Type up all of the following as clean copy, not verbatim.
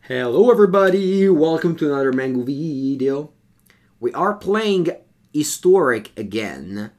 Hello everybody, welcome to another Mengu video. We are playing Historic again,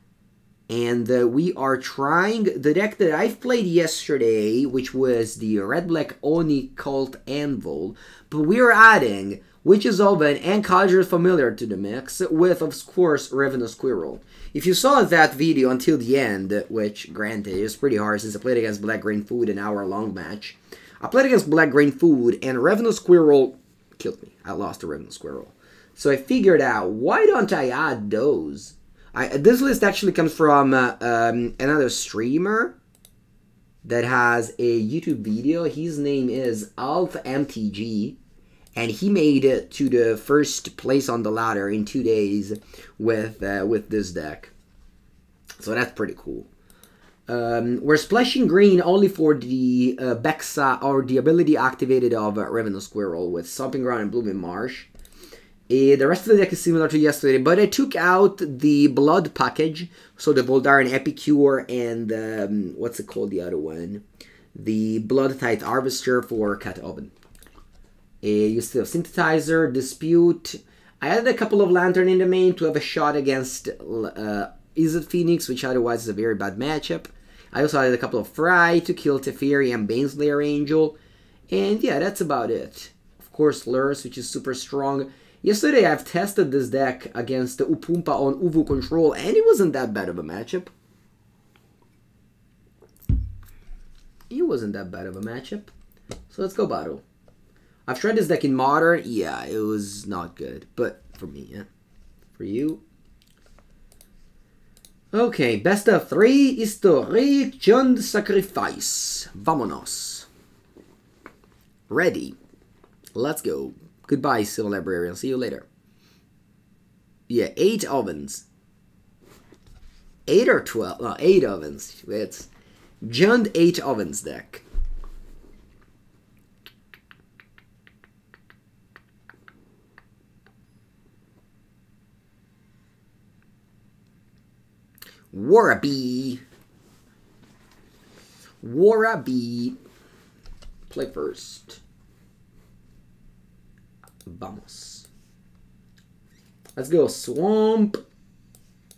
and we are trying the deck that I've played yesterday, which was the red-black Oni-Cult Anvil, but we're adding Witch's Oven and Cauldron Familiar to the mix, with of course Ravenous Squirrel. If you saw that video until the end, which granted is pretty hard since I played against Black Green Food an hour-long match, I played against Black Green Food, and Ravenous Squirrel killed me. I lost to Ravenous Squirrel. So I figured out, why don't I add those? This list actually comes from another streamer that has a YouTube video. His name is AlpMTG, and he made it to the first place on the ladder in 2 days with this deck. So that's pretty cool. We're splashing green only for the Bexa, or the ability activated of Ravenous Squirrel with Stomping Ground and Blooming Marsh. The rest of the deck is similar to yesterday, but I took out the Blood package, so the Voldaren Epicure and what's it called, the other one? The Blood-Tithe Harvester for Cat Oven. You still have Synthesizer, Dispute. I added a couple of Lantern in the main to have a shot against Izzet Phoenix, which otherwise is a very bad matchup. I also added a couple of Fry to kill Teferi and Baneslayer Angel. And yeah, that's about it. Of course, Lurrus, which is super strong. Yesterday, I've tested this deck against Upumpa on Uvu Control, and it wasn't that bad of a matchup. So let's go battle. I've tried this deck in Modern. Yeah, it was not good. But for me, yeah. For you. Okay, best of 3, Historic Sacrifice. Vamonos. Ready. Let's go. Goodbye, Civil Librarian. See you later. Yeah, 8 ovens. 8 or 12? No, 8 ovens. It's Jund 8 ovens deck. Warabee. Play first. Vamos. Let's go Swamp.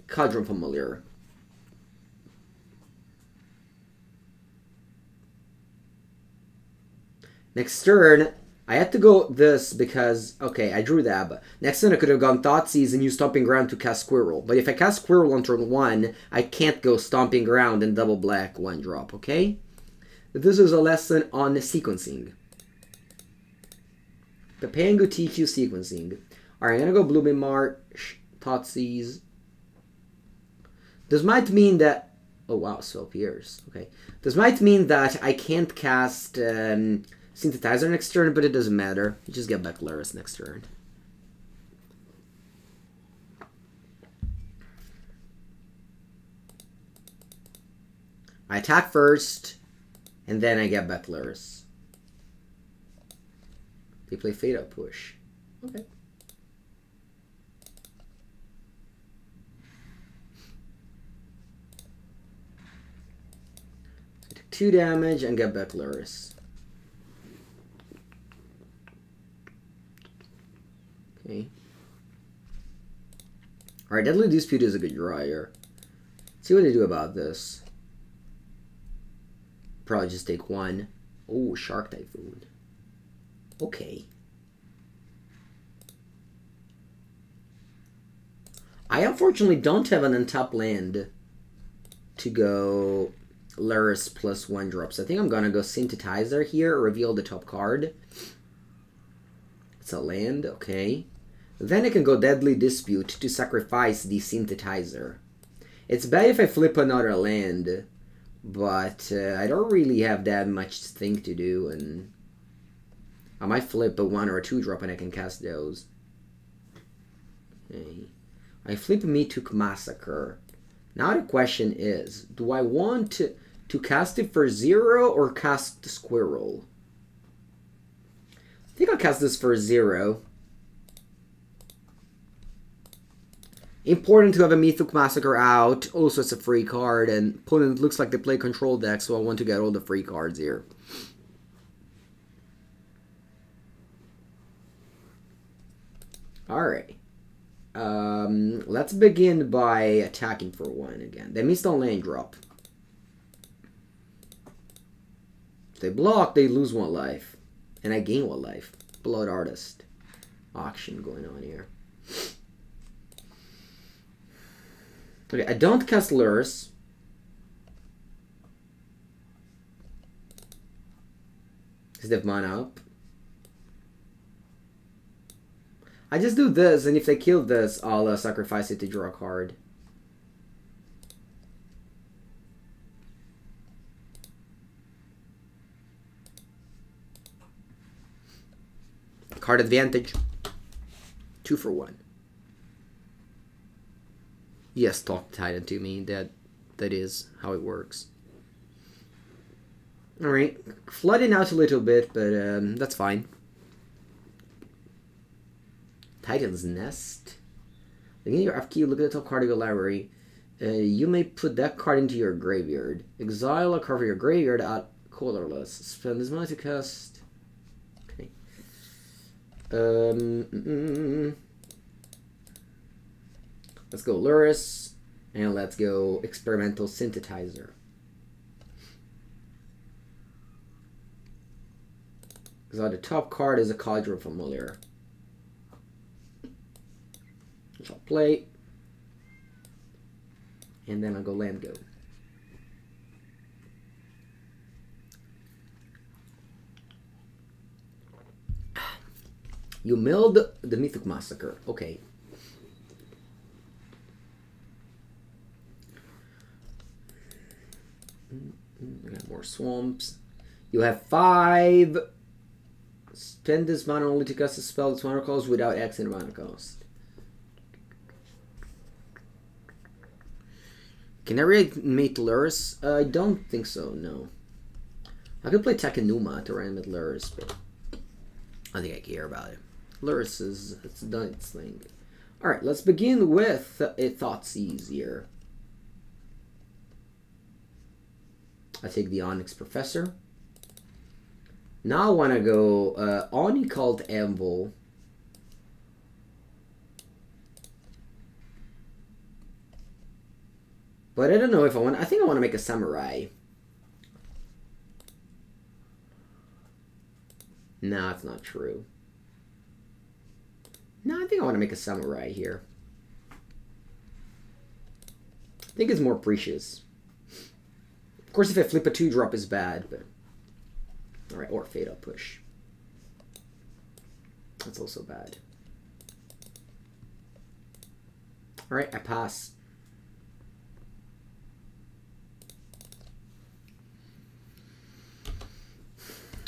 Cauldron Familiar. Next turn, I had to go this because, okay, I drew that, but next turn I could have gone Thoughtseize and used Stomping Ground to cast Squirrel. But if I cast Squirrel on turn 1, I can't go Stomping Ground and double black 1-drop, okay? This is a lesson on sequencing. The Pangu TQ sequencing. Alright, I'm gonna go Blooming Marsh, Thoughtseize. This might mean that... Oh wow, Swell Pierce. Okay. This might mean that I can't cast Synthesizer next turn, but it doesn't matter. You just get back Lurrus next turn. I attack first, and then I get back Lurrus. They play Fade Out Push. Okay. So take 2 damage and get back Lurrus. Okay. Alright, Deadly Dispute is a good draw here. Let's see what they do about this. Probably just take 1. Oh, Shark Typhoon. Okay. I unfortunately don't have an untapped land to go Lurrus plus 1-drops. I think I'm gonna go Synthesizer here, reveal the top card. It's a land, okay. Then I can go Deadly Dispute to sacrifice the Synthesizer. It's bad if I flip another land, but I don't really have that much thing to do, and I might flip a 1 or a 2-drop and I can cast those. Okay. I flip Meathook Massacre. Now the question is, do I want to cast it for 0 or cast the Squirrel? I think I'll cast this for 0. Important to have a Meathook Massacre out. Also, it's a free card, and opponent looks like they play control deck, so I want to get all the free cards here. Alright. Let's begin by attacking for 1 again. That means don't land drop. If they block, they lose 1 life. And I gain 1 life. Blood Artist. Auction going on here. Okay, I don't cast Lurrus. Because they have mana up. I just do this, and if they kill this, I'll sacrifice it to draw a card. Card advantage. 2 for 1. Yes, talk Titan to me. That is how it works. Alright. Flooding out a little bit, but that's fine. Titan's Nest. Again, your after you look at the top card of your library. You may put that card into your graveyard. Exile a card from your graveyard at colorless. Spend this money to cast. Okay. Let's go Lurrus. And let's go Experimental Synthesizer. So the top card is a Cauldron Familiar. Which I'll play. And then I'll go land go. You milled the Meathook Massacre. Okay. We got more swamps. You have 5. Spend this mana only to cast a spell that's mana cost without X in mana cost. Can I reanimate Lurrus? I don't think so, no. I could play Takenuma to reanimate Lurrus, but I think I care about it. Lurrus it's done its thing. Alright, let's begin with a Thoughtseize here. I take the Onyx Professor. Now I want to go Oni-Cult Anvil. But I don't know if I want... I think I want to make a Samurai. No, it's not true. No, I think I want to make a Samurai here. I think it's more precious. Of course, if I flip a 2-drop is bad, but... Alright, or Fade Up Push. That's also bad. Alright, I pass.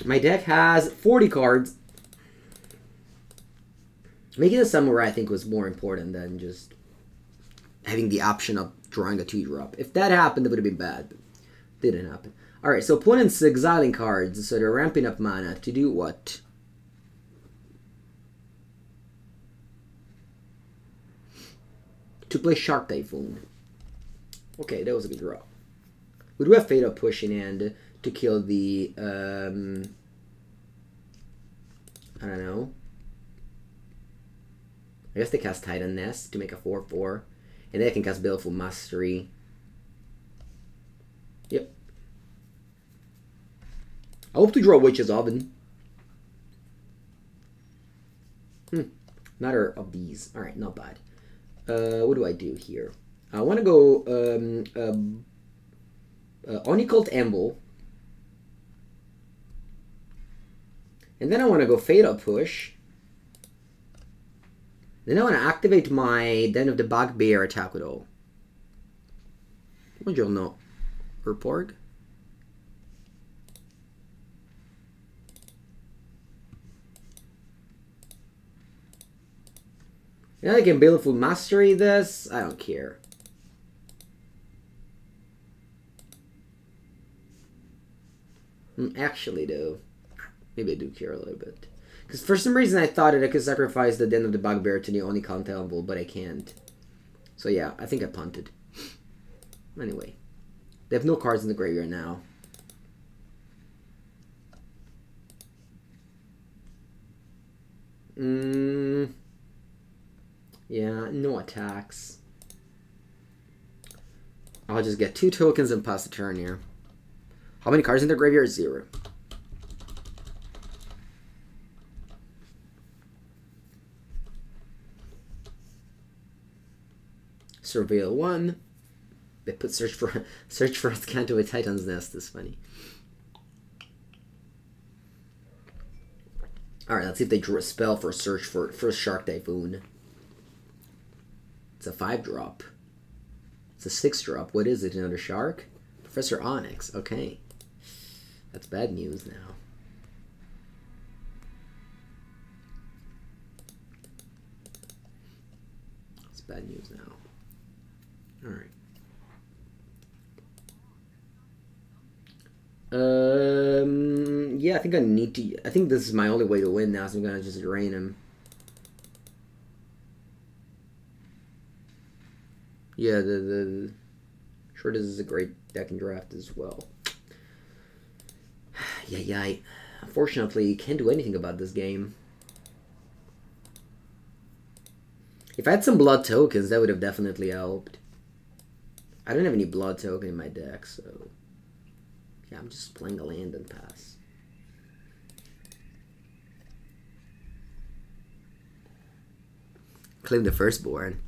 My deck has 40 cards. Making a Samurai, I think, was more important than just having the option of drawing a 2-drop. If that happened, it would have been bad, but didn't happen. Alright, so opponent's exiling cards, so they're ramping up mana to do what? To play Shark Typhoon. Okay, that was a good draw. We do have Fade Up Push in hand to kill the, I don't know. I guess they cast Titan Nest to make a 4/4. And then I can cast Baleful Mastery. Yep. I hope to draw Witch's Oven. Another of these. Alright, not bad. What do I do here? I want to go Oni-Cult Anvil. And then I want to go Fade Up Push. Then I want to activate my Den of the Bugbear attack with all. What do you know? Urporg? Yeah, I can Baleful Mastery this. I don't care. Actually, though, maybe I do care a little bit. Because for some reason I thought that I could sacrifice the Den of the Bugbear to the Oni-Cult Anvil, but I can't. So yeah, I think I punted. Anyway. They have no cards in the graveyard now. No attacks. I'll just get 2 tokens and pass the turn here. How many cards in the graveyard? 0. Surveil 1. They put search for a scan to a Titan's Nest. Is funny. Alright, let's see if they drew a spell for search for Shark Typhoon. It's a 5-drop. It's a 6-drop. What is it? Another shark? Professor Onyx. Okay. That's bad news now. It's bad news now. Alright. Yeah, I think I need to... I think this is my only way to win now, so I'm gonna just drain him. Yeah, sure, this is a great deck and draft as well. Yeah. Unfortunately, can't do anything about this game. If I had some blood tokens, that would have definitely helped. I don't have any blood token in my deck, so... Yeah, I'm just playing a land and pass. Claim the firstborn.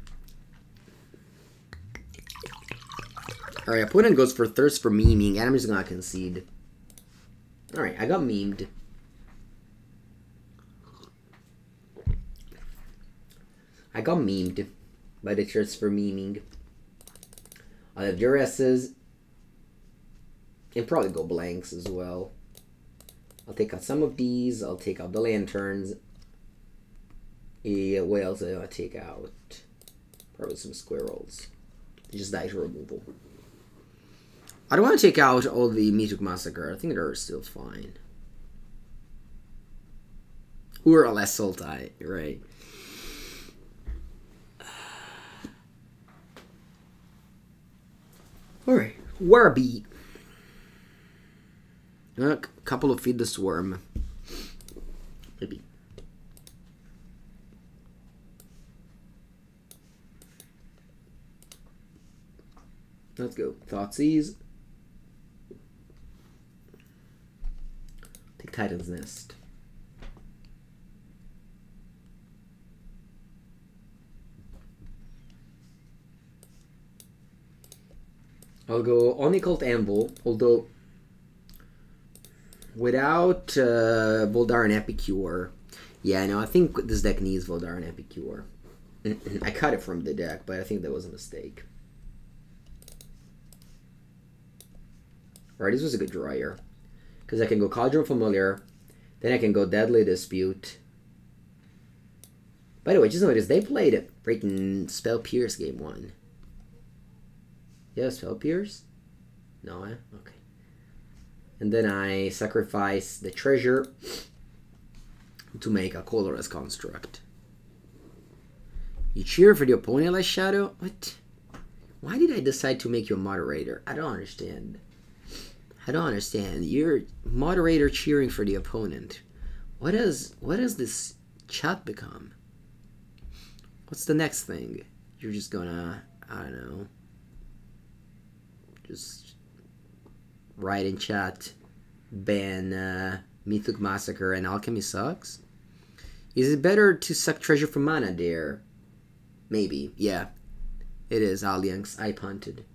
Alright, opponent goes for Thirst for Memeing, and I'm just gonna concede. Alright, I got memed. I got memed by the Thirst for Memeing. I'll have Duresses. And probably go blanks as well. I'll take out some of these. I'll take out the lanterns. Yeah, what else do I take out? Probably some squirrels. Just die to removal. I don't want to take out all the Meathook Massacre. I think they're still fine. Or a less Sultai, right? Alright, Warby. A couple of Feed the Swarm. Maybe. Let's go. Thoughtseize. Take Titan's Nest. I'll go Oni-Cult Anvil, although without Voldaren Epicure. Yeah, no, I think this deck needs Voldaren Epicure. I cut it from the deck, but I think that was a mistake. Alright, this was a good draw here. Because I can go Cauldron Familiar, then I can go Deadly Dispute. By the way, just notice, they played a freaking Spell Pierce game 1. Yeah, Spell Pierce? No, eh? Okay. And then I sacrifice the treasure to make a colorless construct. You cheer for the opponent like Shadow? What? Why did I decide to make you a moderator? I don't understand. I don't understand. You're moderator cheering for the opponent. What does this chat become? What's the next thing? You're just gonna, I don't know, just write in chat, ban Meathook Massacre and Alchemy sucks? Is it better to suck treasure from mana there? Maybe, yeah. It is, Alliance. I punted.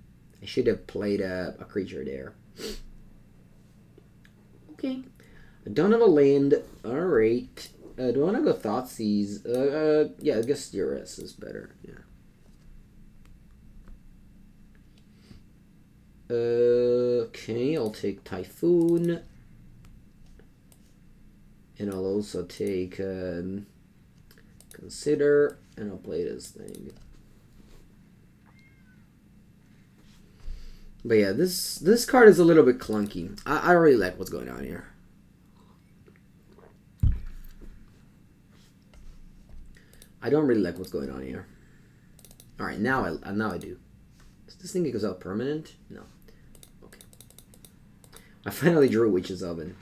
I should have played a creature there. Okay. I don't have a land. Alright. Do I want to go Thoughtseize? Yeah, I guess Duress is better. Yeah. Okay, I'll take Typhoon. And I'll also take Consider. And I'll play this thing. But yeah, this card is a little bit clunky. I don't really like what's going on here. I don't really like what's going on here. Alright, now I do. Does this thing goes out permanent? No. Okay. I finally drew Witch's Oven.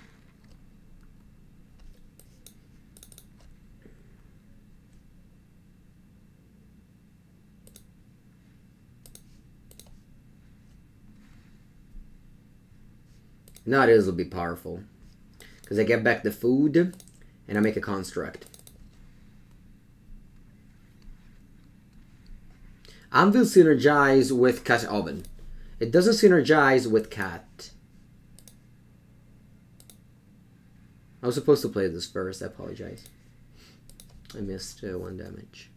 Now this will be powerful. Because I get back the food, and I make a construct. Anvil synergize with Cat Oven. It doesn't synergize with Cat. I was supposed to play this first, I apologize. I missed 1 damage.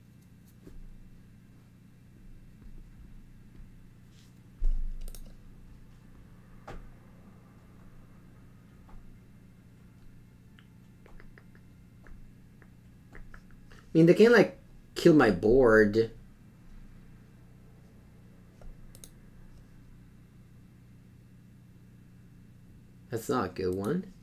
I mean, they can, like, kill my board. That's not a good one.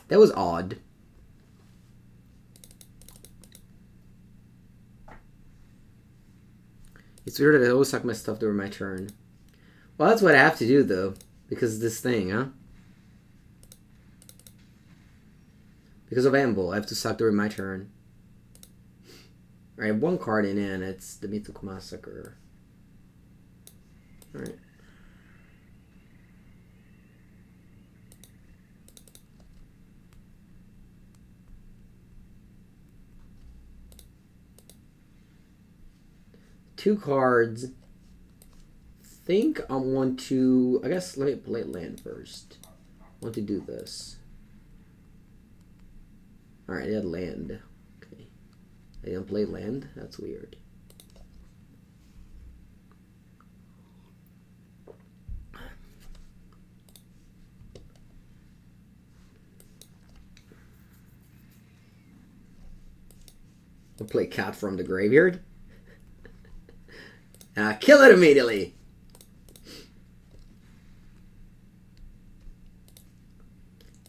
That was odd. It's weird that I always suck my stuff during my turn. Well, that's what I have to do, though. Because of this thing, huh? Because of Anvil, I have to suck during my turn. Alright, 1 card in, and it's the Meathook Massacre. Alright. Two cards. Think I want to... I guess let me play land first. I want to do this. Alright, I had land. Okay. I didn't play land? That's weird. I'll play Cat from the graveyard. And I kill it immediately.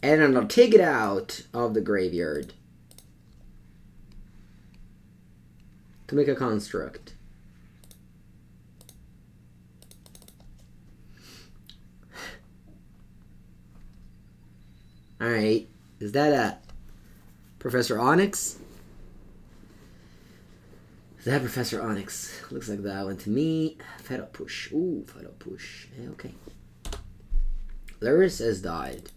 And then I'll take it out of the graveyard to make a construct. Alright, is that a Professor Onyx? Is that Professor Onyx? Looks like that one to me. Fed up push. Ooh, fed up push. Okay. Lurrus has died.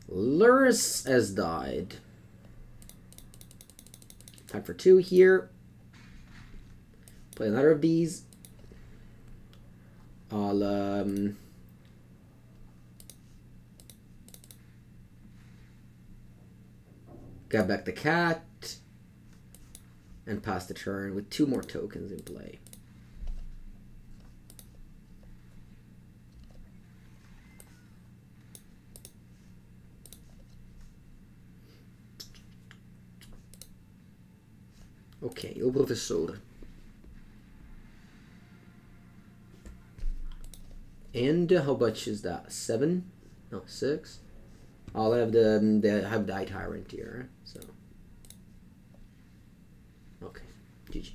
Lurrus has died. Time for 2 here. Play another of these. I'll get back the cat and pass the turn with 2 more tokens in play. Ok, o professor. And how much is that? 7? No, 6. I'll have the Eye Tyrant here. So, okay, GG.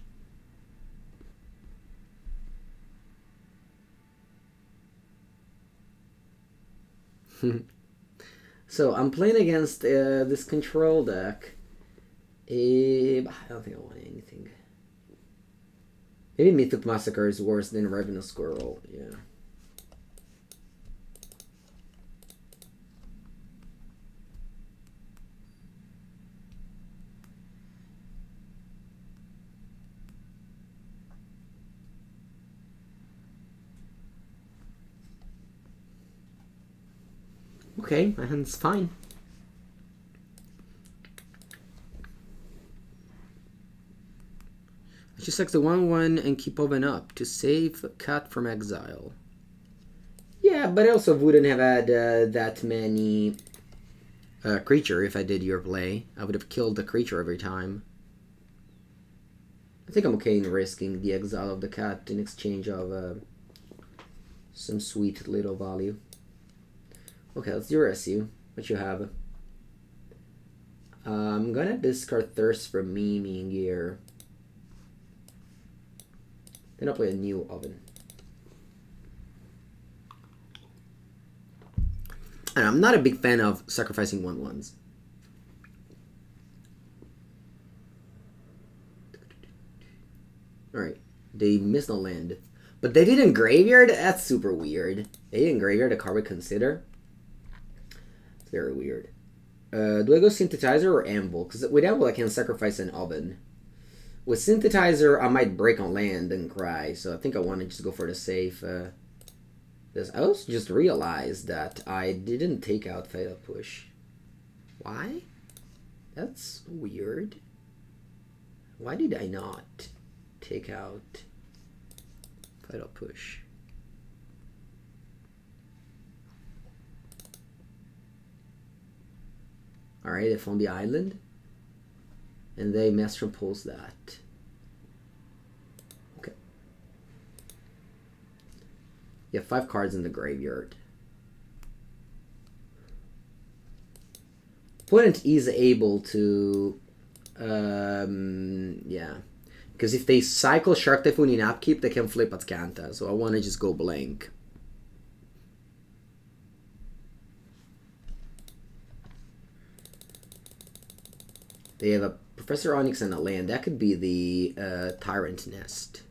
So I'm playing against this control deck. I don't think I want anything. Maybe Meathook Massacre is worse than Ravenous Squirrel, yeah. Okay, my hand's fine. I just select the 1/1 and keep open up to save Cat from exile. Yeah, but I also wouldn't have had that many creature if I did your play. I would have killed the creature every time. I think I'm okay in risking the exile of the cat in exchange of some sweet little value. Okay, let's Duress you. What you have? I'm gonna discard Thirst for Miming here. Then I'll play a new oven. And I'm not a big fan of sacrificing 1/1s. Alright, they missed a land. But they didn't graveyard? That's super weird. They didn't graveyard a card we consider? It's very weird. Do I go Synthesizer or Anvil? Because with Anvil I can sacrifice an oven. With Synthesizer I might break on land and cry. So I think I want to just go for the safe. I also just realized that I didn't take out Fatal Push. Why? That's weird. Why did I not take out Fatal Push? Alright, I found the island. And they Master pulls that. Okay. You have 5 cards in the graveyard. Opponent is able to... yeah. Because if they cycle Shark Typhoon in upkeep, they can flip Atkanta. So I want to just go blank. They have a Professor Onyx and a land. That could be the Tyrant Nest.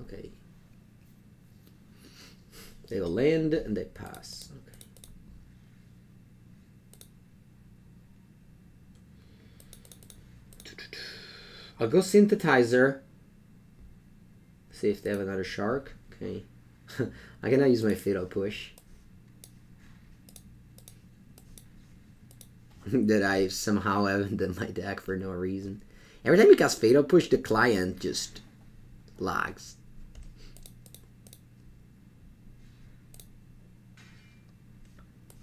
Okay. They have a land and they pass. Okay. I'll go Synthesizer. See if they have another shark. Okay. I cannot use my Fatal Push. That I somehow haven't done my deck for no reason. Every time you cast Fatal Push, the client just lags.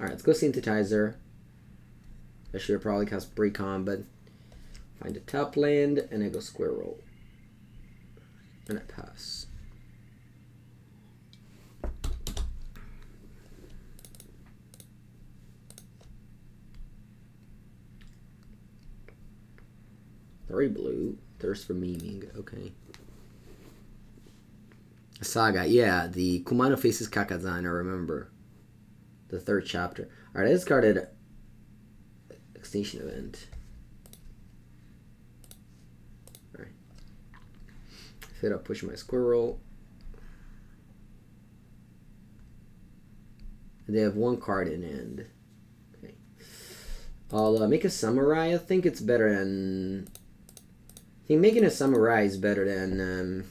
Alright, let's go Synthesizer. I should have probably cast Precon, but find a top land, and I go Squirrel. And I pass. Very blue. Thirst for memeing. Okay. Saga. Yeah, the Kumano faces Kakazan, I remember. The 3rd chapter. Alright, I discarded Extinction Event. Alright. Fit up, push my Squirrel. They have 1 card in hand. Okay. I'll make a Samurai. I think it's better than... I think making a Samurai is better than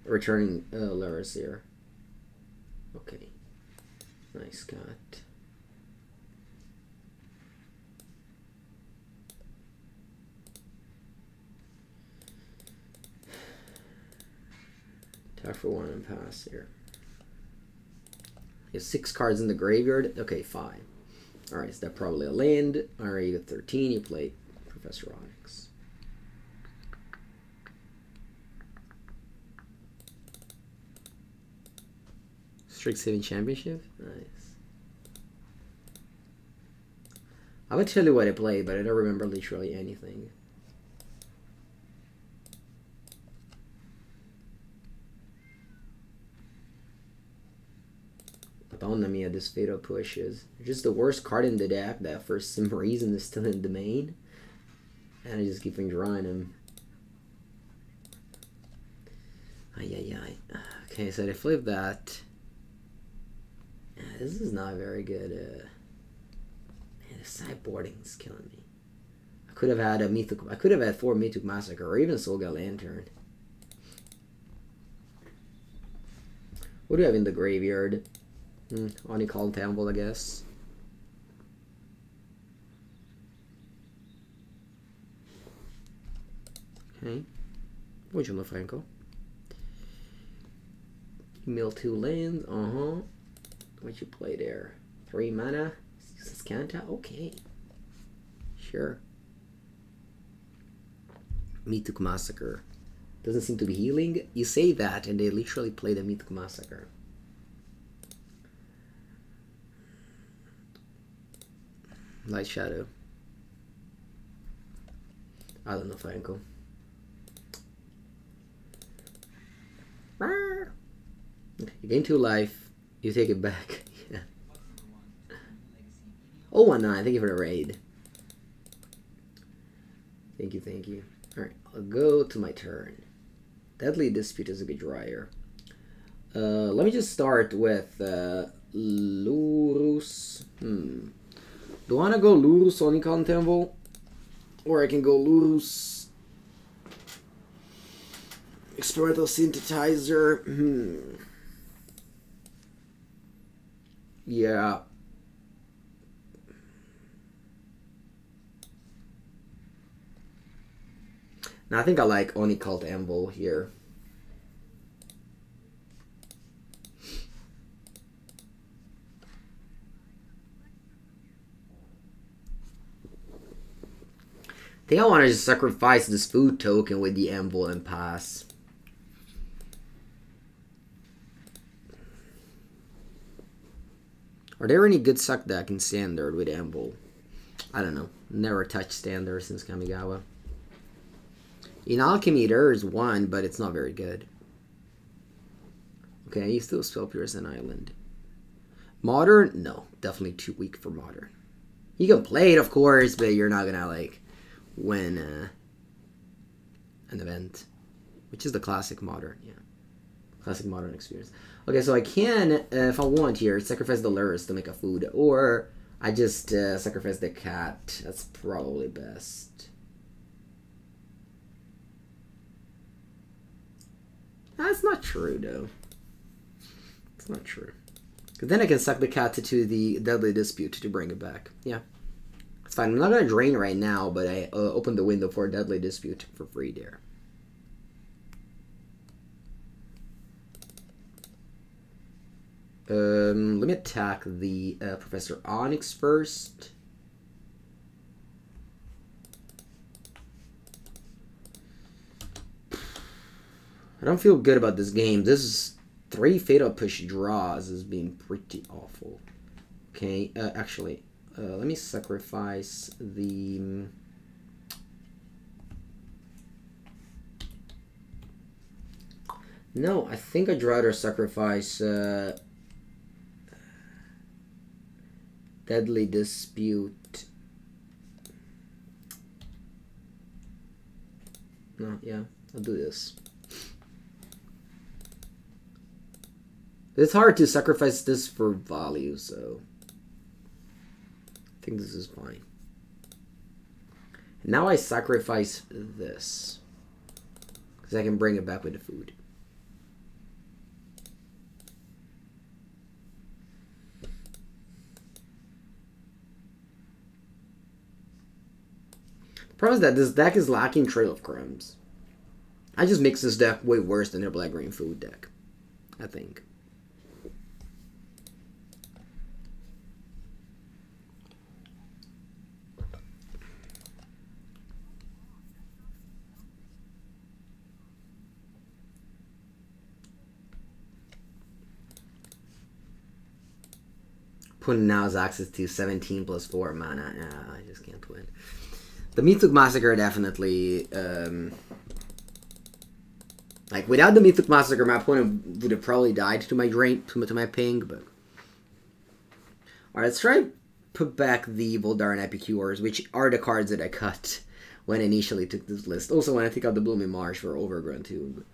returning Lurrus here. Okay. Nice cut. Talk for 1 and pass here. You have 6 cards in the graveyard. Okay, fine. Alright, is that probably a land? Alright, you got 13. You play Professor Onyx. Strixhaven Championship? Nice. I would tell you what I played, but I don't remember literally anything. Autonomy of this Fatal Push is just the worst card in the deck that for some reason is still in the main. And I just keep on drawing him. Ay. Okay, so they flip that. This is not very good. Man, the sideboarding is killing me. I could have had a Meathook. I could have had 4 Meathook Massacre or even Soulga Lantern. What do we have in the graveyard? Oni-Cult Anvil, I guess. Okay. Would you Franco? Mill 2 lands. What you play there? 3 mana? Saskanta? Okay. Sure. Meathook Massacre. Doesn't seem to be healing. You say that and they literally play the Meathook Massacre. Light Shadow. I don't know, Franco. You gain 2 life. You take it back. Yeah. 019, thank you for the raid. Thank you, thank you. Alright, I'll go to my turn. Deadly Dispute is a good dryer. Let me just start with Lurrus. Do I want to go Lurrus Oni-Cult Anvil? Or I can go Lurrus Experimental Synthesizer. Yeah. Now I think I like Oni-Cult Anvil here. I think I want to just sacrifice this food token with the Anvil and pass. Are there any good suck deck in Standard with Anvil? I don't know. Never touched Standard since Kamigawa. In Alchemy there is one, but it's not very good. Okay, you still Spell Pierce an Island. Modern? No. Definitely too weak for Modern. You can play it, of course, but you're not gonna, like, win an event. Which is the classic Modern, yeah. Classic Modern experience. Okay, so I can, if I want here, sacrifice the Lurrus to make a food. Or I just sacrifice the cat. That's probably best. That's not true, though. It's not true. Because then I can suck the cat to the Deadly Dispute to bring it back. Yeah. It's fine. I'm not going to drain right now, but I opened the window for Deadly Dispute for free there. Let me attack the Professor Onyx first. I don't feel good about this game. This is 3 Fatal Push draws has been pretty awful. Okay, actually, let me sacrifice the... No, I think I'd rather sacrifice Deadly Dispute. No, yeah, I'll do this. It's hard to sacrifice this for value, so I think this is fine. Now I sacrifice this because I can bring it back with the food. The problem is that this deck is lacking Trail of Crumbs. I just makes this deck way worse than their black-green food deck, I think. Putting now has access to 17 plus 4 mana. I just can't win. The Meathook Massacre definitely... like, without the Meathook Massacre, my opponent would have probably died to my drain, to my ping, but... Alright, let's try to put back the Voldaren Epicures, which are the cards that I cut when I initially took this list. Also, when I took out the Blooming Marsh for Overgrown Tomb.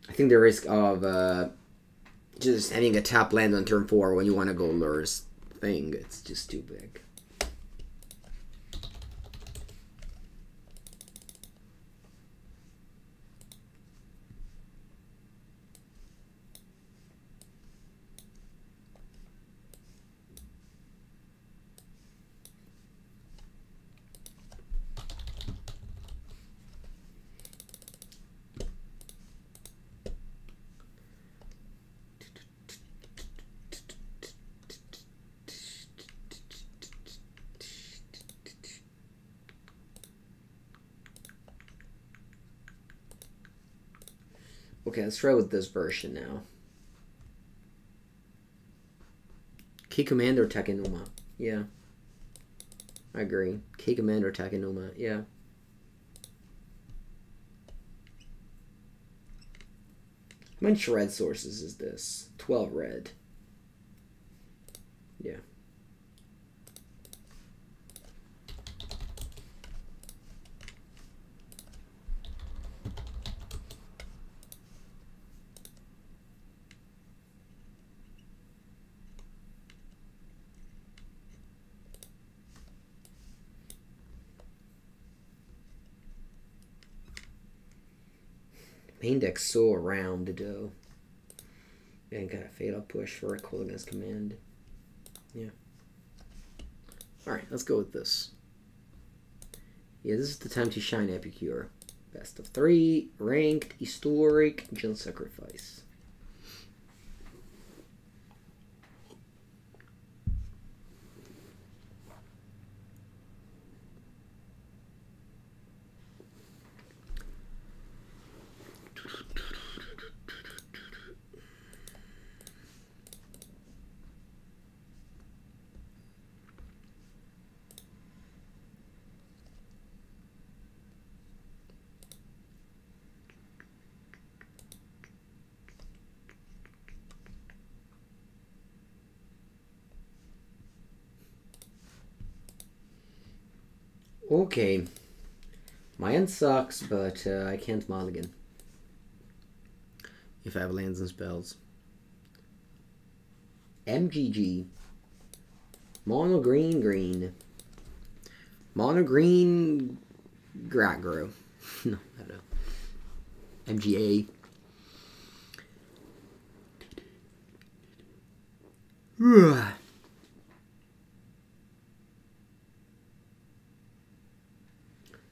I think the risk of just having a tap land on turn 4 when you want to go Lurrus thing, it's just too big. Okay, let's try with this version now. Key Commander Takenuma. Yeah. I agree. Key Commander Takenuma. Yeah. How much red sources is this? 12 red. Yeah. Main deck's so around though. And got a fatal push for a Kolaghan's command. Yeah. Alright, let's go with this. Yeah, this is the time to shine Epicure. Best of 3, ranked, historic, Anvil Sacrifice. Okay. My end sucks, but I can't mulligan. If I have lands and spells. MGG. Mono green green. Mono green Gragro. No, I don't know. MGA.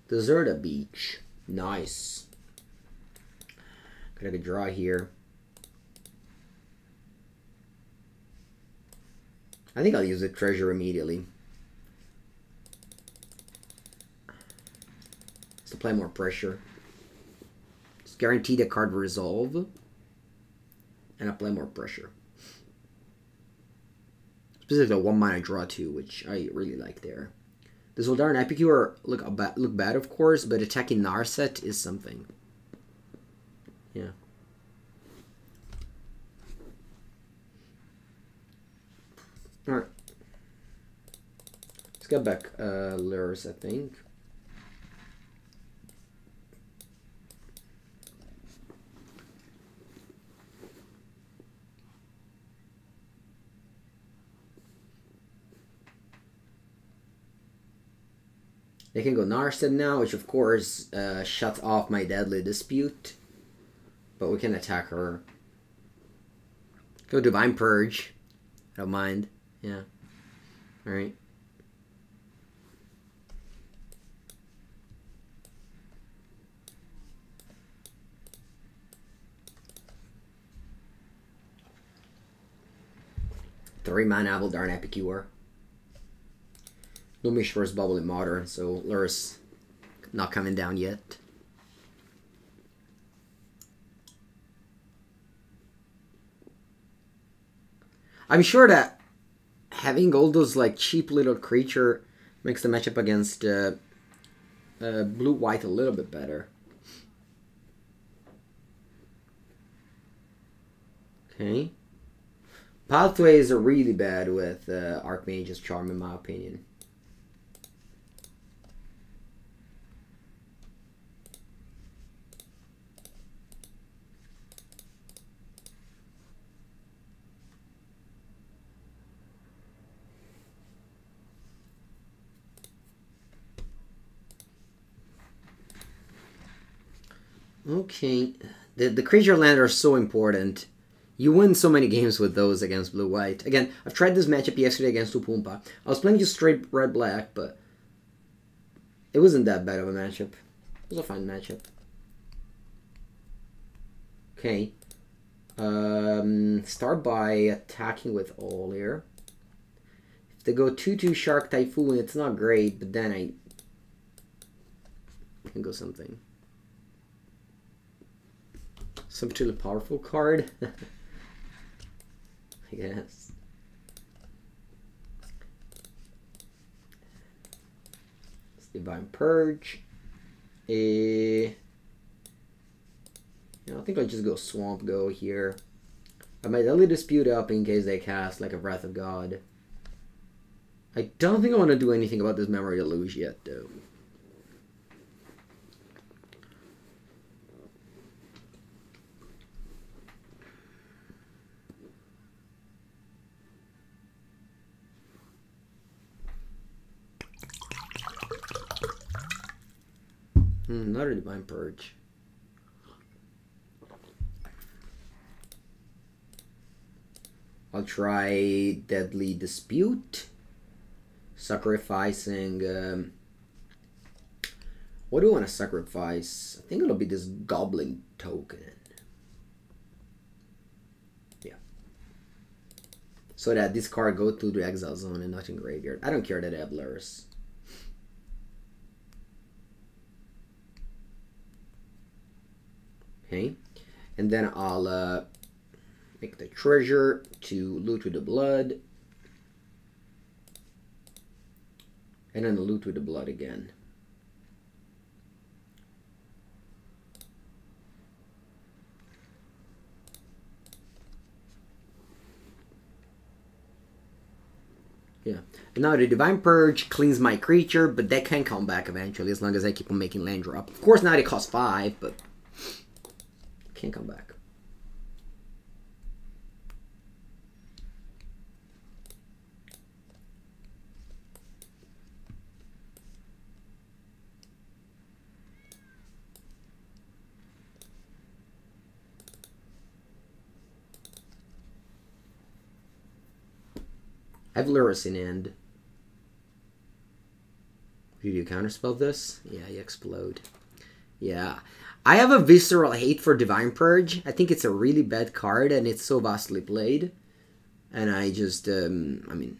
Deserta Beach. Nice. Got a good draw here. I think I'll use the treasure immediately. Just to play more pressure. Just guarantee the card resolve. And apply more pressure. Specifically a 1-mana draw too, which I really like there. This Voldaren Epicure look bad, of course, but attacking Narset is something. Yeah. Alright. Let's get back Lurrus, I think. They can go Narset now, which of course shuts off my Deadly Dispute. But we can attack her. Go Divine Purge. I don't mind. Yeah. Alright. Three mana Voldaren Epicure. No Mishra's Bubble in Modern, so Lurrus not coming down yet. I'm sure that having all those like cheap little creature makes the matchup against blue-white a little bit better. Okay. Pathways are really bad with Archmage's Charm, in my opinion. Okay, the creature land are so important. You win so many games with those against blue-white. Again, I've tried this matchup yesterday against Upumpa. I was playing just straight red-black, but it wasn't that bad of a matchup. It was a fine matchup. Okay. Start by attacking with all here. If they go 2/2 Shark Typhoon, it's not great, but then I can go something. Some truly powerful card, I guess. It's Divine Purge. And Yeah, I think I'll just go Swamp Go here. I might Deadly Dispute up in case they cast like a Wrath of God. I don't think I want to do anything about this Memory Deluge yet, though. Another Divine Purge. I'll try Deadly Dispute. Sacrificing... what do I want to sacrifice? I think it'll be this Goblin token. Yeah. So that this card goes to the exile zone and not in graveyard. I don't care that I have Lurrus. Okay. And then I'll make the treasure to loot with the blood. And then loot with the blood again. Yeah. And now the Divine Purge cleans my creature, but they can come back eventually as long as I keep on making land drop. Of course now they cost 5, but can't come back. I have Lurrus in hand. Did you counterspell this? Yeah, you explode. Yeah. I have a visceral hate for Divine Purge. I think it's a really bad card and it's so vastly played. And I just, I mean...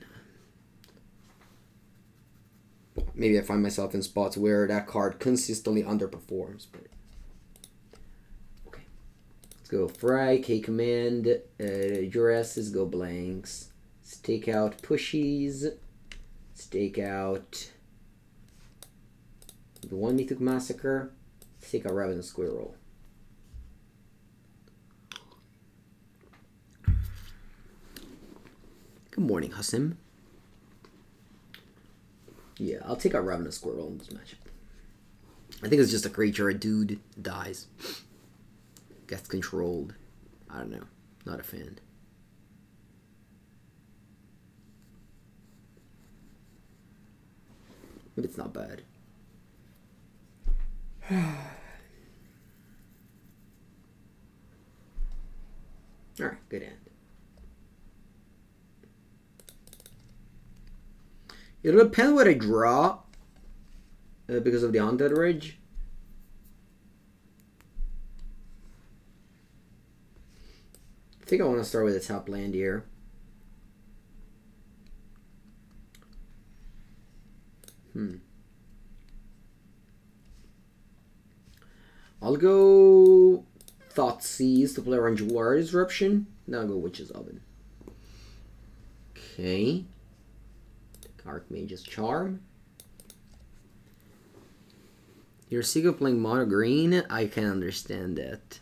maybe I find myself in spots where that card consistently underperforms. But okay. Let's go Fry, K Command, Duresses, go blanks. Let's take out Pushies. Let's take out the one Meathook Massacre. Let's take out Ravenous Squirrel. Good morning, Hassim. Yeah, I'll take out Ravenous Squirrel in this matchup. I think it's just a creature, a dude dies. Gets controlled. I don't know. Not a fan. But it's not bad. Alright, good end. It'll depend what I draw because of the Undead Ridge. I think I want to start with the top land here. I'll go Thoughtseize to play around Water Disruption. Then I'll go Witch's Oven. Okay. Archmage's Charm. You're sick of playing mono green? I can understand that.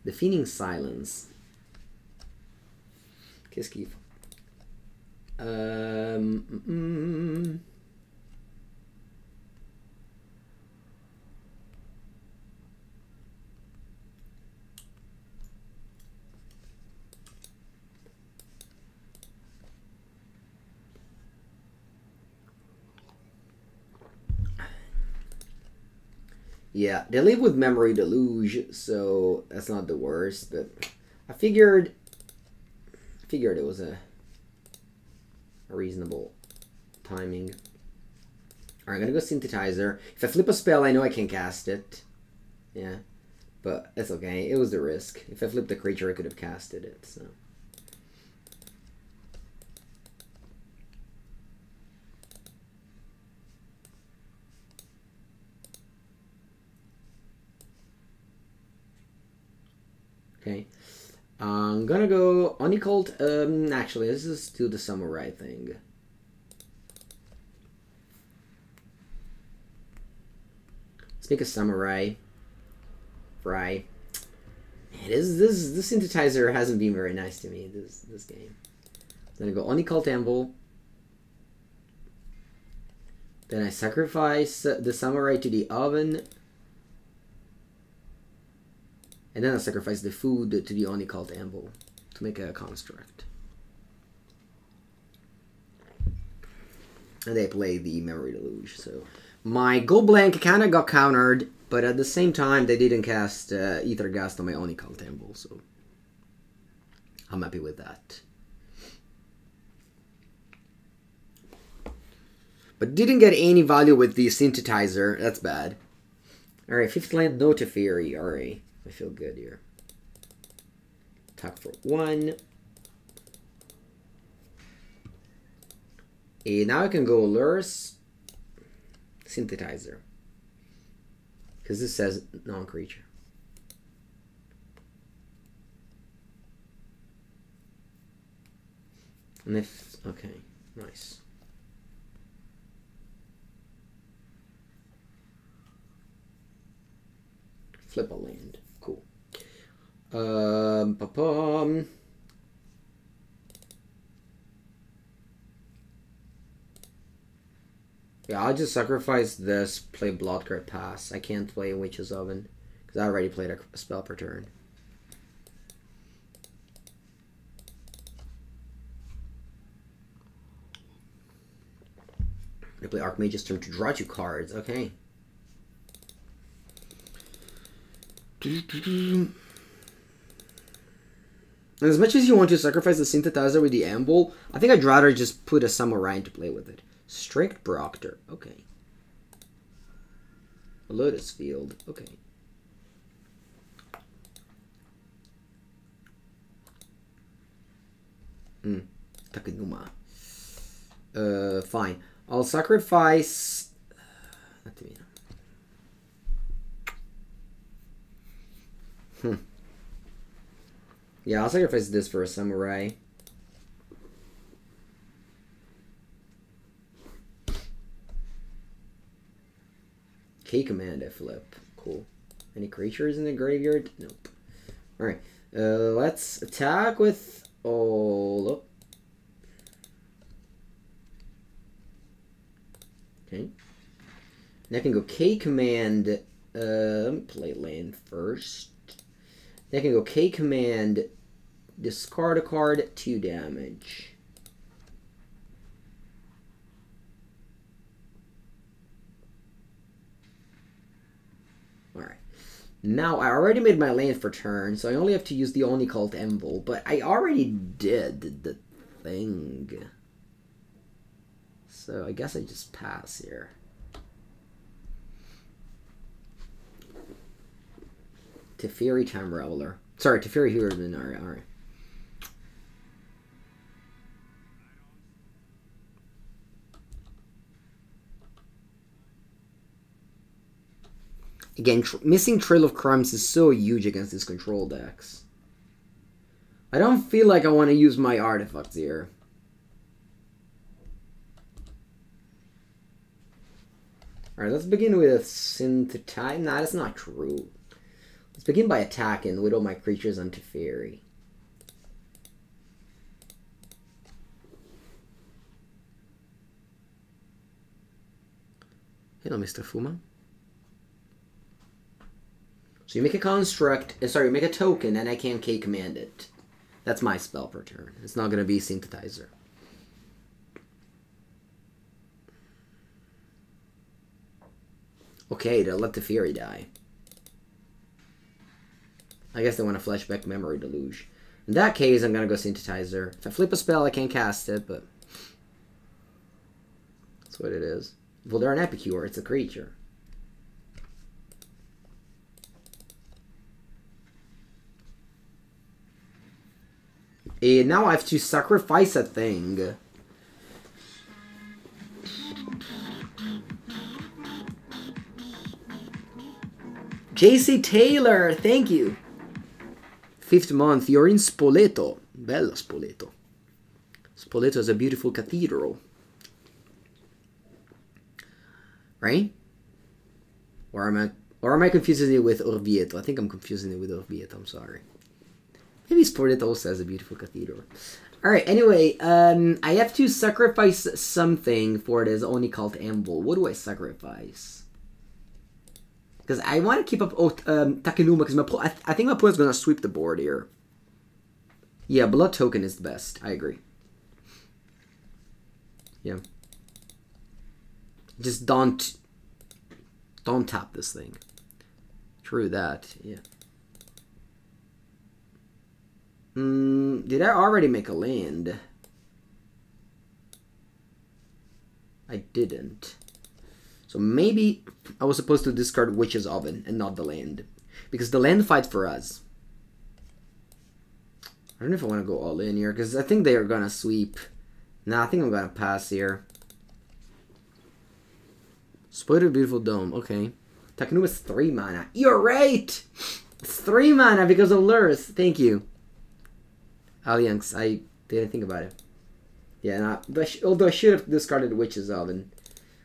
Defeating Silence. Kiss-Keef. Yeah, they live with Memory Deluge, so that's not the worst, but I figured it was a reasonable timing. Alright, I'm gonna go Synthesizer. If I flip a spell, I know I can cast it. Yeah, but that's okay. It was the risk. If I flipped the creature, I could have casted it, so... Okay, I'm gonna go Oni-Cult. Actually, let's just do the Samurai thing. Let's make a Samurai. Fry. This synthesizer hasn't been very nice to me this game. Then I go Oni-Cult Anvil. Then I sacrifice the samurai to the oven. And then I sacrifice the food to the Oni-Cult Anvil to make a construct. And they play the Memory Deluge. So my Go Blank kind of got countered, but at the same time they didn't cast Ether Gust on my Oni-Cult Anvil, so I'm happy with that. But didn't get any value with the synthesizer. That's bad. Alright, 5th land, no Teferi. Alright, I feel good here. Attack for 1. And now I can go Lurrus, Synthesizer. Because this says non-creature. And if... okay, nice. Flip a land. Cool. Yeah, I'll just sacrifice this, play Blood Crypt pass. I can't play Witch's Oven, because I already played a spell per turn. I play Archmage's turn to draw 2 cards. Okay. And as much as you want to sacrifice the synthesizer with the Anvil, I think I'd rather just put a Samurai to play with it. Strict Proctor. Okay. A Lotus Field. Okay. Takenuma. Fine. I'll sacrifice... Yeah, I'll sacrifice this for a Samurai. K-Command I flip. Cool. Any creatures in the graveyard? Nope. Alright. Let's attack with... oh... okay. And I can go K-Command... let me play land first. Then I can go K-Command... discard a card, 2 damage. Alright. Now, I already made my land for turn, so I only have to use the Oni-Cult Anvil, but I already did the thing. So I guess I just pass here. Teferi Time Raveler. Sorry, Teferi Hero Minari. Alright. Again, missing Trail of Crumbs is so huge against his control decks. I don't feel like I want to use my artifacts here. Alright, let's begin with Synthetize. Nah, that's not true. Let's begin by attacking with all my creatures on Teferi. Hello, Mr. Fuma. So you make a construct, sorry, you make a token, and I can K-Command it. That's my spell per turn. It's not going to be Synthesizer. Okay, they'll let the Fury die. I guess they want to flashback Memory Deluge. In that case, I'm going to go Synthesizer. If I flip a spell, I can't cast it, but... that's what it is. Voldaren Epicure, it's a creature. And now I have to sacrifice a thing. JC Taylor, thank you. 5th month, you're in Spoleto. Bella Spoleto. Spoleto is a beautiful cathedral. Right? Or am I... Or am I confusing it with Orvieto? I think I'm confusing it with Orvieto, I'm sorry. Maybe Spordet also has a beautiful cathedral. Alright, anyway, I have to sacrifice something for this Oni-Cult Anvil. What do I sacrifice? Because I want to keep up Takenuma, because I think my opponent's going to sweep the board here. Yeah, Blood Token is the best. I agree. Yeah. Just don't tap this thing. True that, yeah. Did I already make a land? I didn't. So maybe I was supposed to discard Witch's Oven and not the land. Because the land fights for us. I don't know if I want to go all in here, because I think they are going to sweep. Nah, I think I'm going to pass here. Spoiled Beautiful Dome, okay. Takenuma's 3 mana. You're right! It's 3 mana because of Lurrus. Thank you. Alliance, I didn't think about it. Yeah, although I should have discarded Witch's Oven.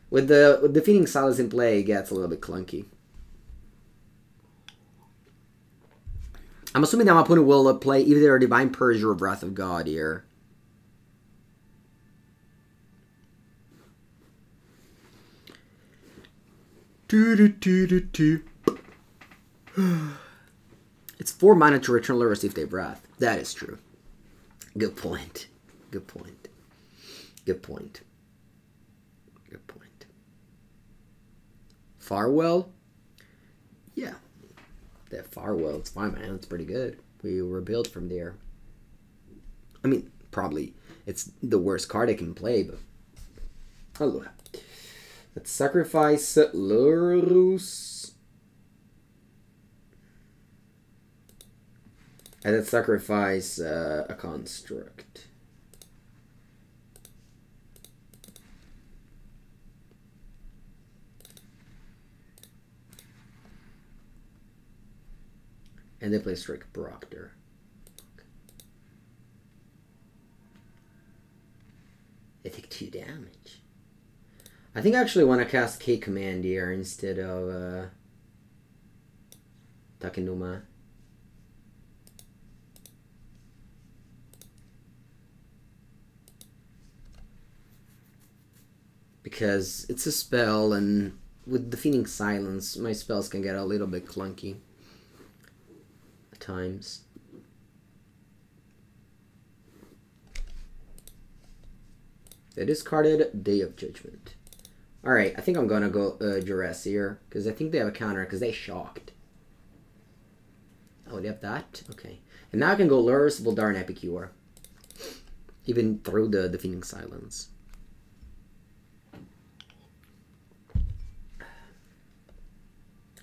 With defeating Silence in play, it gets a little bit clunky. I'm assuming that my opponent will play either Divine Purge or Wrath of God here. It's 4 mana to return Lurrus if they have Wrath. That is true. Good point. Good point. Good point. Good point. Farwell? Yeah. That Farwell, it's fine, man. It's pretty good. We were built from there. I mean, probably it's the worst card I can play, but hello. Let's sacrifice Lurrus. And let's sacrifice a construct. And they play Strict Proctor. They take 2 damage. I think I actually want to cast K Command here instead of Takenuma. Because it's a spell, and with Defeating Silence, my spells can get a little bit clunky at times. They discarded Day of Judgment. Alright, I think I'm gonna go Duress here, because I think they have a counter, because they shocked. Oh, they have that? Okay. And now I can go Lurrus, Voldaren Epicure. Even through the Defeating Silence.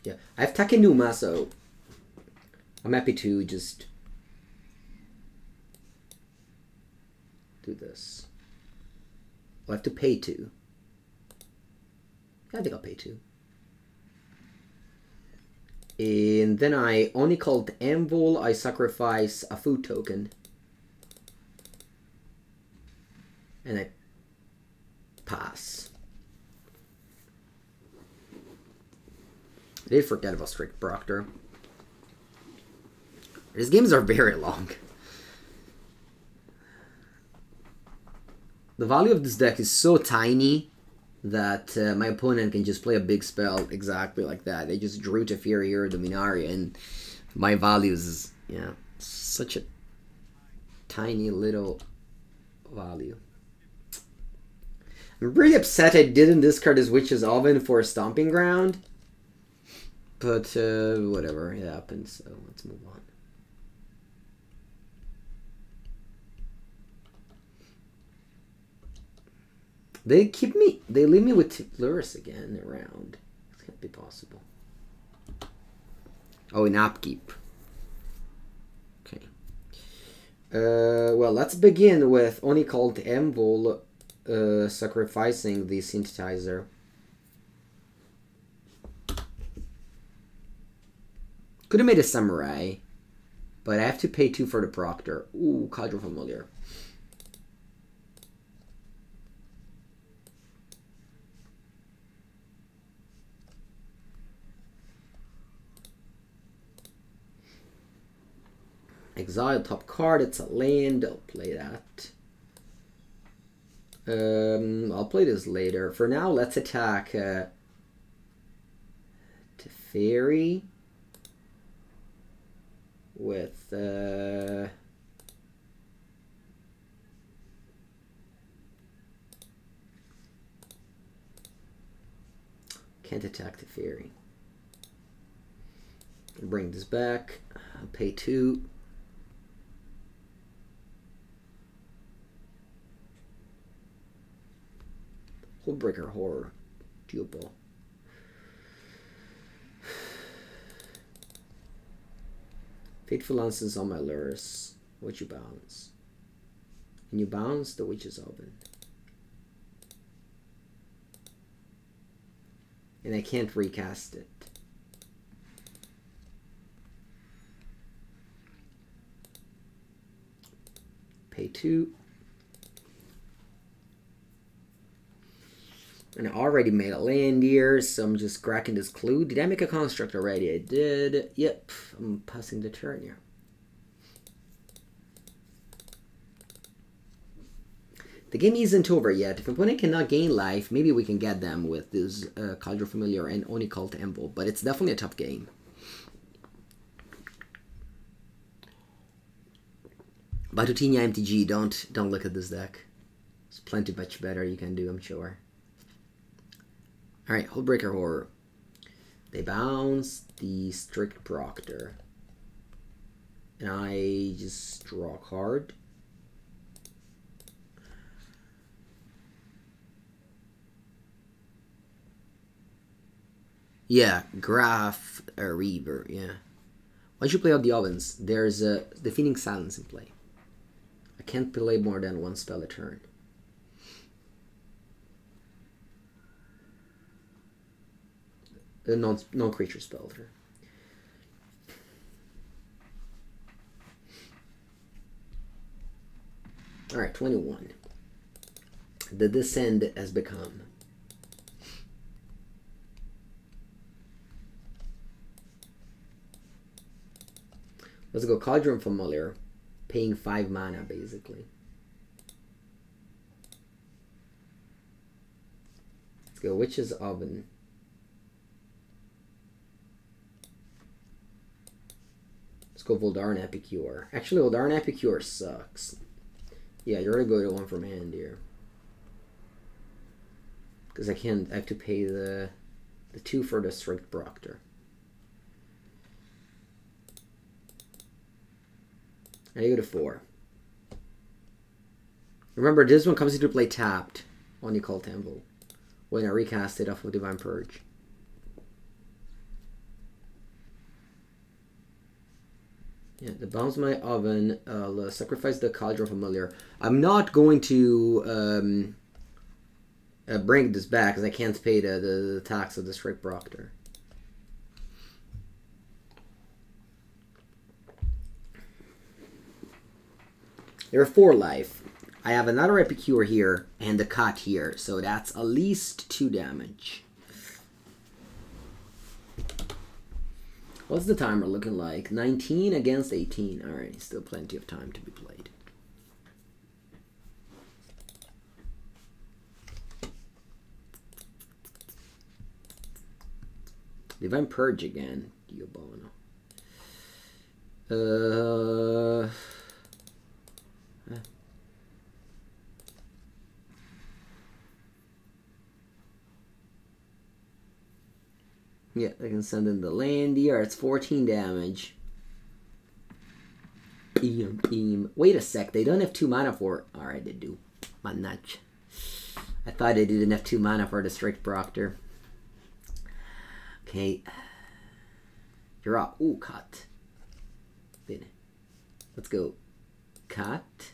Yeah, I have Takenuma, so I'm happy to just do this. I'll have to pay 2. I think I'll pay 2. And then I Oni-Cult Anvil, I sacrifice a food token. And I pass. I did forget about Strict Proctor. These games are very long. The value of this deck is so tiny that my opponent can just play a big spell exactly like that. They just drew Teferi here, Dominaria, and my value is, yeah, such a tiny little value. I'm really upset I didn't discard his Witch's Oven for a Stomping Ground. But, whatever, it happens, so let's move on. They leave me with Lurrus again around. This can't be possible. Oh, an upkeep. Okay. Well, let's begin with Oni-Cult Anvil sacrificing the Synthesizer. Could have made a Samurai, but I have to pay 2 for the Proctor. Ooh, Cauldron Familiar. Exile top card, it's a land, I'll play that. I'll play this later. For now, let's attack Teferi with can't attack Teferi. Bring this back. I'll pay 2. Hullbreaker Horror. Duopo. Fateful Lances on my Lurrus. What you bounce? And you bounce the Witch's Oven. And I can't recast it. Pay 2. And I already made a land here, so I'm just cracking this clue. Did I make a construct already? I did. Yep, I'm passing the turn here. The game isn't over yet. If an opponent cannot gain life, maybe we can get them with this Cauldron Familiar and Oni-Cult Anvil, but it's definitely a tough game. Batutinia MTG, don't look at this deck. There's plenty much better you can do, I'm sure. Alright, Hullbreaker Horror. They bounce the Strict Proctor. And I just draw a card. Yeah, Graph Reaver, yeah. Once you play out the ovens, there's a Defeating Silence in play. I can't play more than one spell a turn. Non-creature spell. Alright, 21. The Descend has become. Let's go Cauldron Familiar. Paying 5 mana, basically. Let's go Witch's Oven. Let's go Voldaren Epicure. Actually, Voldaren Epicure sucks. Yeah, you're gonna go to one from hand here. Because I have to pay the 2 for the Strict Proctor. I go to 4. Remember, this one comes into play tapped on Oni-Cult Anvil when I recast it off of Divine Purge. Yeah, the bounce my oven. I'll sacrifice the Cauldron Familiar. I'm not going to bring this back because I can't pay the tax of the Strict Proctor. There are 4 life. I have another Epicure here and the cut here, so that's at least 2 damage. What's the timer looking like? 19 against 18. Alright, still plenty of time to be played. Divine Purge again. Dio Bono. Yeah, I can send in the land here. It's 14 damage. Beam, beam. Wait a sec, they don't have 2 mana for it. Alright, they do. Manach. I thought they didn't have 2 mana for the Strict Proctor. Okay. You're up. Ooh, cut. Let's go. Cut.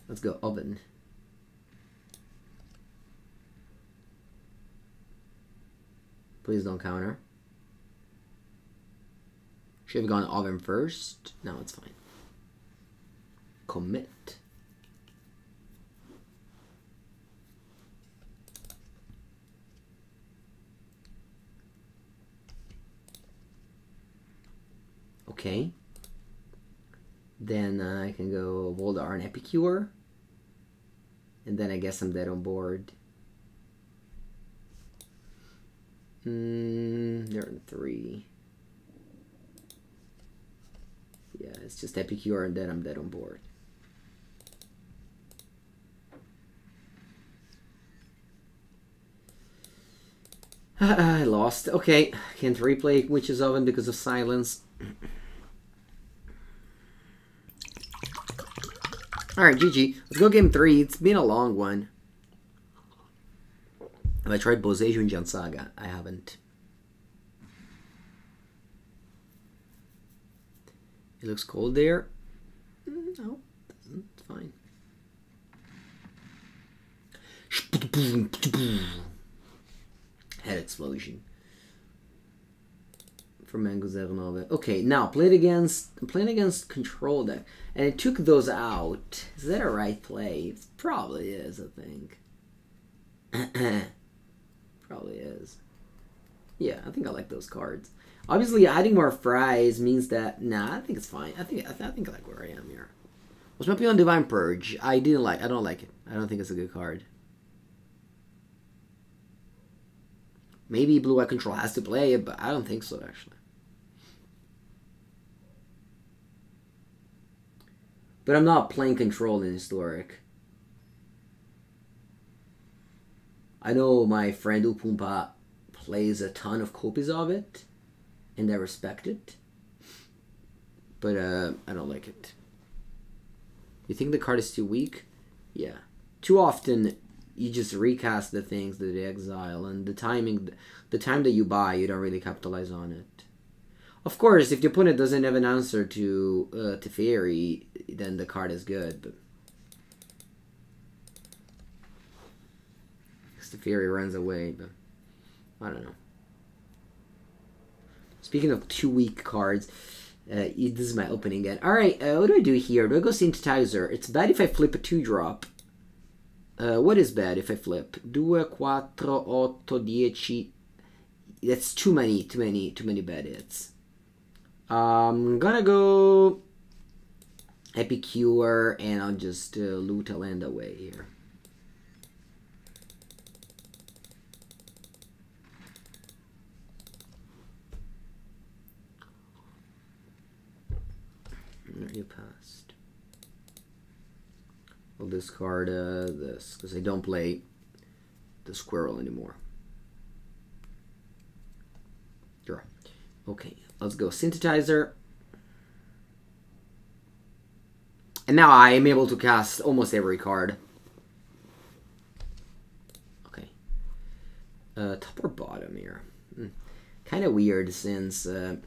Let's go oven. Please don't counter. Should have gone oven first. No, it's fine. Commit. Okay. Then I can go Voldaren Epicure. And then I guess I'm dead on board. They're in 3. Yeah, it's just Epicure and then I'm dead on board. I lost. Okay, can't replay Witch's Oven because of silence. Alright, GG. Let's go game 3. It's been a long one. Have I tried Boseiju and Jan Saga? I haven't. It looks cold there. No, it doesn't. It's fine. Head explosion. From MTGArena. Okay, now playing against control deck. And it took those out. Is that a right play? It probably is, I think. Probably is. Yeah, I think I like those cards. Obviously, adding more fries means that... Nah, I think it's fine. I think I like where I am here. Was my on Divine Purge? I don't like it. I don't think it's a good card. Maybe Blue Eye Control has to play it, but I don't think so, actually. But I'm not playing Control in Historic. I know my friend Upumpa plays a ton of copies of it, and I respect it. But I don't like it. You think the card is too weak? Yeah. Too often, you just recast the things that they exile, and the time that you buy, you don't really capitalize on it. Of course, if the opponent doesn't have an answer to Teferi, then the card is good, but Teferi runs away, but I don't know. Speaking of 2 weak cards, this is my opening again. Alright, what do I do here? Do I go Synthesizer? It's bad if I flip a 2-drop. What is bad if I flip? 2, 4, 8, 10. That's too many bad hits. I'm gonna go Epicure, and I'll just loot a land away here. You passed. I'll discard this because I don't play the squirrel anymore. Draw. Okay, let's go Synthesizer. And now I am able to cast almost every card. Okay. Top or bottom here? Kind of weird since... I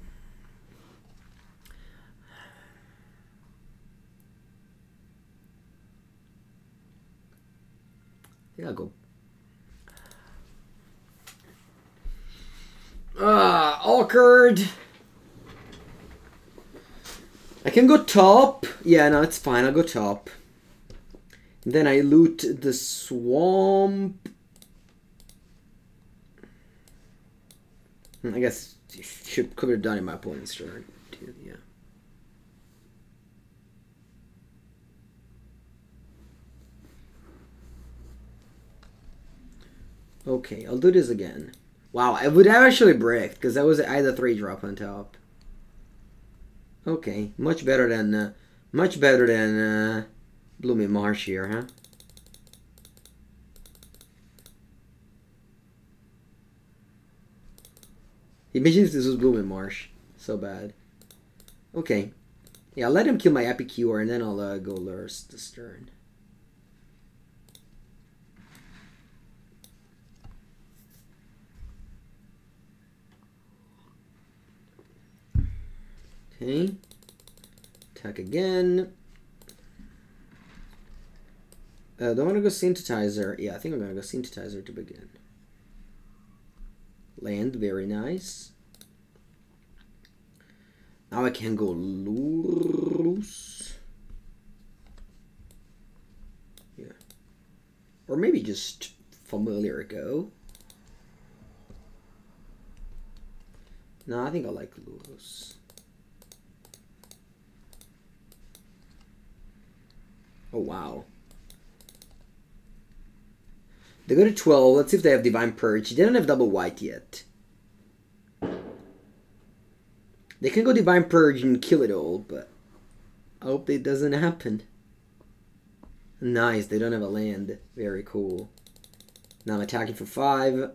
think I'll go... Awkward. I can go top. Yeah, no, it's fine. I'll go top. And then I loot the swamp. I guess could have done it my opponent's turn too. Yeah. Okay, I'll do this again. Wow, I would have actually bricked because that was either 3-drop on top. Okay, much better than Blooming Marsh here, huh? Imagine if this was Blooming Marsh. So bad. Okay. Yeah, I'll let him kill my Epicure and then I'll go Lurrus this turn. Okay. Attack again. Do I want to go Synthesizer? Yeah, I think I'm going to go Synthesizer to begin. Land, very nice. Now I can go Lurrus. Yeah. Or maybe just Familiar go. No, I think I like Lurrus. Oh, wow. They go to 12. Let's see if they have Divine Purge. They don't have double white yet. They can go Divine Purge and kill it all, but I hope it doesn't happen. Nice, they don't have a land. Very cool. Now I'm attacking for 5.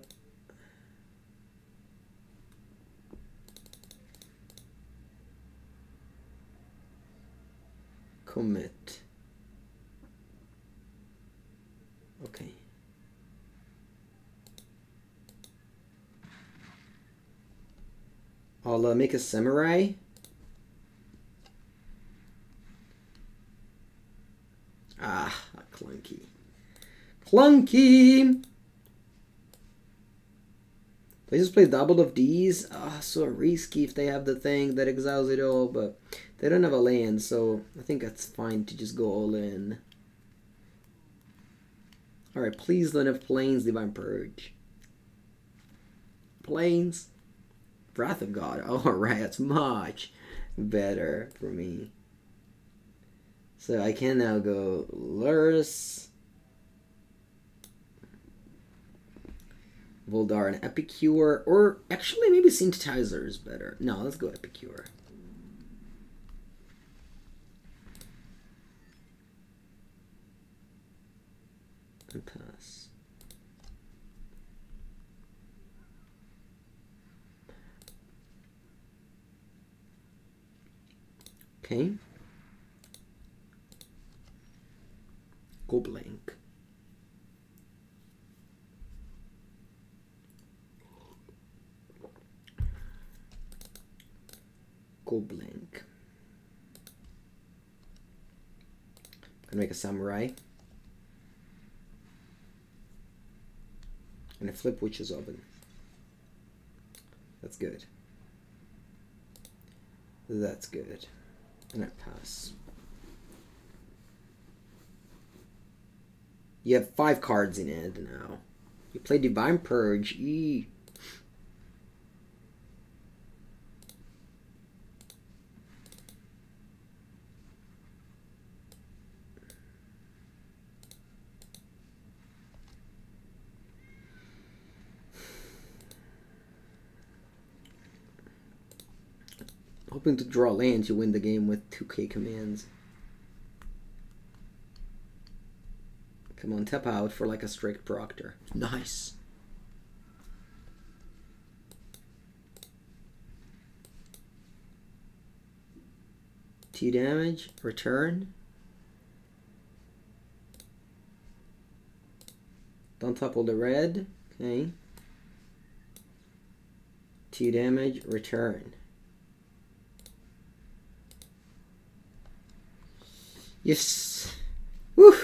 Commit. Okay. I'll make a samurai. Ah, clunky. Clunky! They just play double of these. Ah, so risky if they have the thing that exiles it all, but they don't have a land, so I think that's fine to just go all in. Alright, please don't have Plains Divine Purge. Plains. Wrath of God. Alright, that's much better for me. So I can now go Lurrus, Voldaren Epicure, or actually maybe Synthesizer is better. No, let's go Epicure. And pass. Okay. Go blank. Go blank. I'm gonna make a samurai. And a flip witch's oven. That's good. That's good. And I pass. You have 5 cards in hand now. You play Divine Purge. Eee. Hoping to draw lands, you win the game with 2k commands. Come on, tap out for like a strict proctor. Nice. T damage, return. Don't topple the red. Okay. T damage, return. Yes. Woo.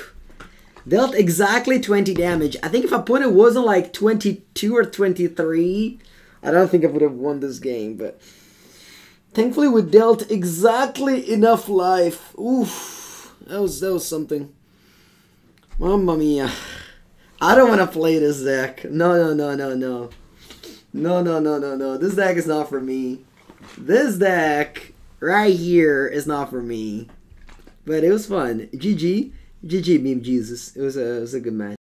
Dealt exactly 20 damage. I think if opponent wasn't like 22 or 23, I don't think I would have won this game, but thankfully we dealt exactly enough life. Oof. That was something. Mamma mia. I don't want to play this deck. No. No. This deck is not for me. This deck right here is not for me. But it was fun. GG. GG, Meme Jesus. It was a good match.